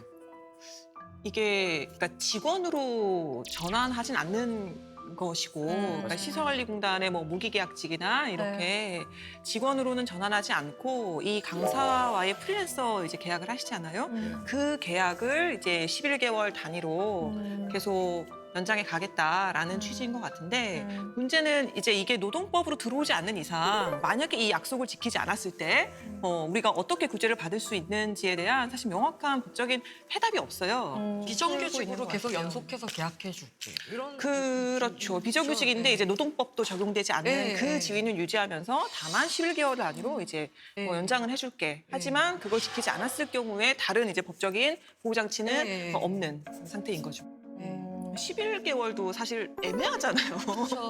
이게 그러니까 직원으로 전환하진 않는 것이고 그러니까 시설관리공단의 뭐 무기계약직이나 이렇게 직원으로는 전환하지 않고 이 강사와의 프리랜서 이제 계약을 하시잖아요. 그 계약을 이제 11개월 단위로 계속 연장해 가겠다라는 취지인 것 같은데 문제는 이제 이게 노동법으로 들어오지 않는 이상 만약에 이 약속을 지키지 않았을 때 우리가 어떻게 구제를 받을 수 있는지에 대한 사실 명확한 법적인 해답이 없어요. 비정규직으로 계속 연속해서 계약해 줄게. 이런 그렇죠. 비정규직인데 이제 노동법도 적용되지 않는 네. 그 지위는 유지하면서 다만 11개월 단위로 이제 뭐 연장은 해줄게. 하지만 그걸 지키지 않았을 경우에 다른 이제 법적인 보호장치는 네. 없는 상태인 거죠. 11개월도 사실 애매하잖아요.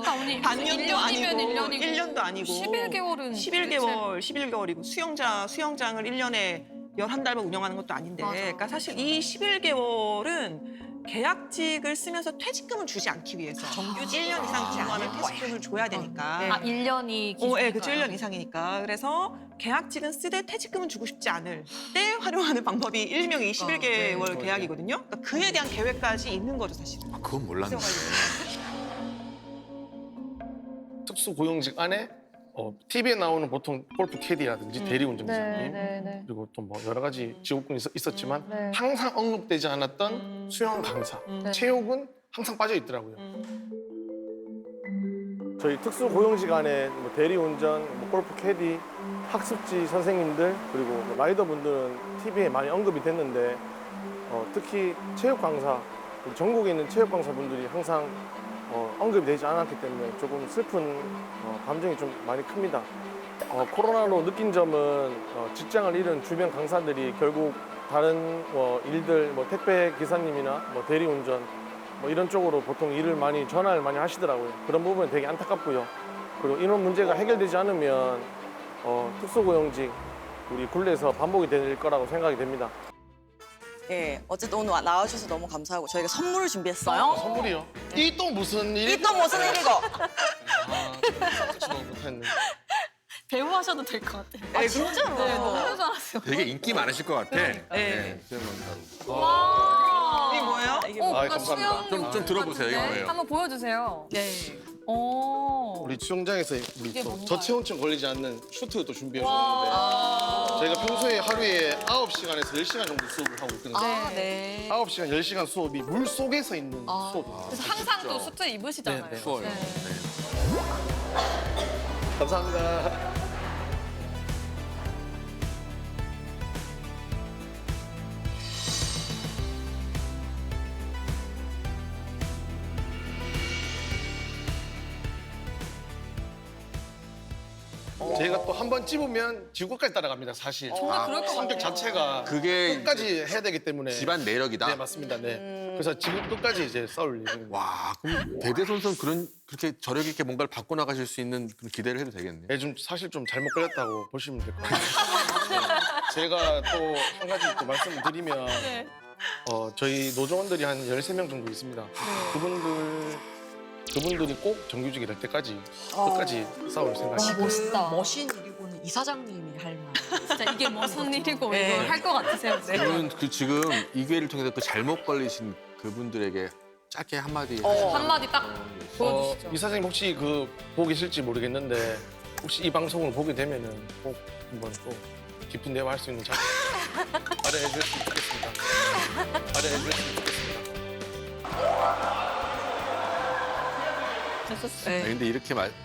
언니, 반년도 1년이면 아니고 1년이고 1년도 아니고 11개월은 11개월이고 수영장을 1년에 11달만 운영하는 것도 아닌데 맞아. 그러니까 사실 이 11개월은 계약직을 쓰면서 퇴직금을 주지 않기 위해서 정규직 1년 이상 근무하면 퇴직금을 줘야 되니까. 아 1년이 예, 그렇죠. 1년 이상이니까. 그래서 계약직은 쓰되 퇴직금은 주고 싶지 않을 때 활용하는 방법이 일명 이 11개월 계약이거든요. 그러니까 그에 대한 계획까지 있는 거죠, 사실은. 아, 그건 몰랐네. 특수고용직 안에 TV에 나오는 보통 골프 캐디라든지 대리운전 기사님 네. 그리고 또 뭐 여러 가지 직업군이 있었지만 네. 항상 언급되지 않았던 수영 강사, 네. 체육은 항상 빠져 있더라고요. 저희 특수고용직 안에 뭐 대리운전, 뭐 골프 캐디, 학습지 선생님들 그리고 뭐 라이더분들은 TV에 많이 언급이 됐는데 특히 체육 강사, 우리 전국에 있는 체육 강사분들이 항상 언급이 되지 않았기 때문에 조금 슬픈 감정이 좀 많이 큽니다. 코로나로 느낀 점은 직장을 잃은 주변 강사들이 결국 다른 일들, 뭐 택배 기사님이나 뭐 대리운전 뭐 이런 쪽으로 보통 일을 많이 전화를 많이 하시더라고요. 그런 부분이 되게 안타깝고요. 그리고 이런 문제가 해결되지 않으면 특수고용직 우리 굴레에서 반복이 될 거라고 생각이 됩니다. 예, 어쨌든 오늘 나와주셔서 너무 감사하고 저희가 선물을 준비했어요. 선물이요? 이 또 무슨 일이? 이 또 무슨 일이고? 너무 못했네. 배우 하셔도 될 것 같아요. 아 진짜로? 네, 너무 잘하세요. 되게 인기 많으실 것 같아. 네. 수영 강사로. 와. 이게 뭐예요? 뭔가 감사합니다. 수영 좀 들어보세요. 이거 같은데? 뭐예요? 한번 보여주세요. 네. 우리 수영장에서 우리 이게 또 뭔가요? 저체온증 걸리지 않는 슈트도 준비해줬는데 저희가 평소에 하루에 9시간에서 10시간 정도 수업을 하고 있거든요. 아, 네. 9시간, 10시간 수업이 물 속에서 있는 아. 수업이에요. 그래서 항상 또 수트 입으시잖아요. 네, 네. 추워요. 네. 감사합니다. 저희가 또 한 번 찝으면 지구까지 따라갑니다, 사실. 정말 그럴 것 성격 같아요. 자체가 그게 끝까지 해야 되기 때문에. 집안 내력이다. 네, 맞습니다. 네. 그래서 지구 끝까지 이제 싸울 예정입니다. 와, 그럼 대대손손 그렇게 저력 있게 뭔가를 바꿔 나가실 수 있는 그런 기대를 해도 되겠네요. 네, 좀 사실 좀 잘못 걸렸다고 보시면 될 것 같아요. 네. 제가 또 한 가지 또 말씀을 드리면 저희 노조원들이 한 13명 정도 있습니다. 그분들이 꼭 정규직이 될 때까지 끝까지 싸울 생각입니다. 멋있다. 머신 일이고는 이사장님이 할 말. 진짜 이게 무슨 일이고 네. 이걸 할 것 같으세요? 네. 저는 지금 이 기회를 통해서 그 잘못 걸리신 그분들에게 짧게 한마디 한마디 딱 보여주시죠. 이사장님 혹시 보고 계실지 모르겠는데 혹시 이 방송을 보게 되면은 꼭 한번 또 깊은 대화할 수 있는 자리 마련해 주셨으면 좋겠습니다. 마련해 주셨으면 좋겠습니다. 아니, 근데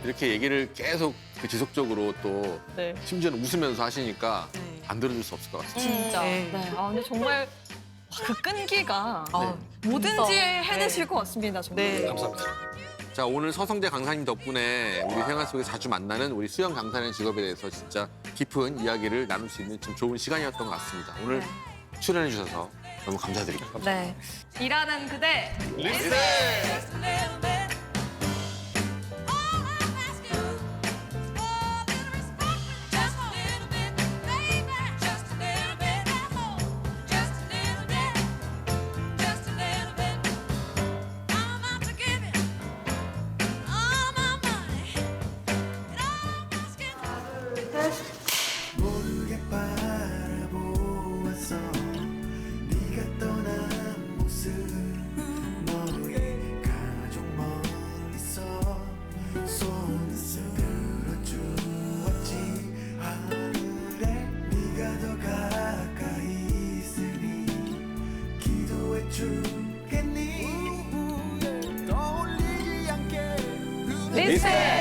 이렇게 얘기를 계속 지속적으로 또 네. 심지어는 웃으면서 하시니까 네. 안 들어줄 수 없을 것 같아요. 진짜. 네. 네. 아 근데 정말 그 끈기가 아, 뭐든지 네. 해내실 것 같습니다. 정말. 네. 감사합니다. 자, 오늘 서성재 강사님 덕분에 우리 생활 속에서 자주 만나는 우리 수영 강사라는 직업에 대해서 진짜 깊은 이야기를 나눌 수 있는 좀 좋은 시간이었던 것 같습니다. 오늘 출연해 주셔서 너무 감사드립니다. 네. 일하는 그대. 모르게 바라보았어 네가 떠난 모습 너의 가족 멀리서 손에서 들어주었지 하늘에 네가 더 가까이 있으니 기도해 주겠니 리셋!